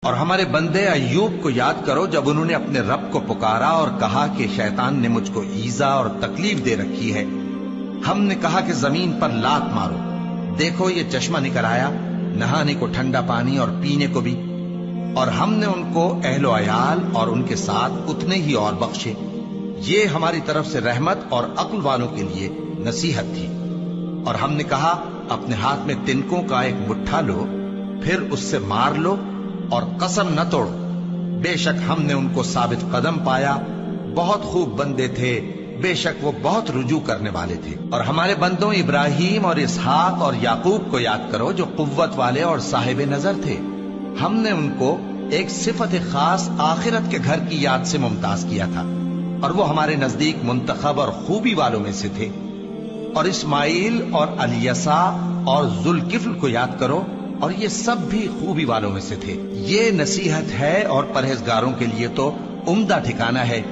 اور ہمارے بندے ایوب کو یاد کرو جب انہوں نے اپنے رب کو پکارا اور کہا کہ شیطان نے مجھ کو ایذا اور تکلیف دے رکھی ہے۔ ہم نے کہا کہ زمین پر لات مارو، دیکھو یہ چشمہ نکل آیا، نہانے کو ٹھنڈا پانی اور پینے کو بھی۔ اور ہم نے ان کو اہل و عیال اور ان کے ساتھ اتنے ہی اور بخشے۔ یہ ہماری طرف سے رحمت اور عقل والوں کے لیے نصیحت تھی۔ اور ہم نے کہا اپنے ہاتھ میں تنکوں کا ایک مٹھا لو، پھر اس سے مار لو اور قسم نہ توڑو، بے شک ہم نے ان کو ثابت قدم پایا، بہت خوب بندے تھے، بے شک وہ بہت رجوع کرنے والے تھے۔ اور ہمارے بندوں ابراہیم اور اسحاق اور یعقوب کو یاد کرو جو قوت والے اور صاحب نظر تھے۔ ہم نے ان کو ایک صفت خاص آخرت کے گھر کی یاد سے ممتاز کیا تھا، اور وہ ہمارے نزدیک منتخب اور خوبی والوں میں سے تھے۔ اور اسماعیل اور الیسع اور ذوالکفل کو یاد کرو، اور یہ سب بھی خوبی والوں میں سے تھے۔ یہ نصیحت ہے اور پرہیزگاروں کے لیے تو عمدہ ٹھکانہ ہے۔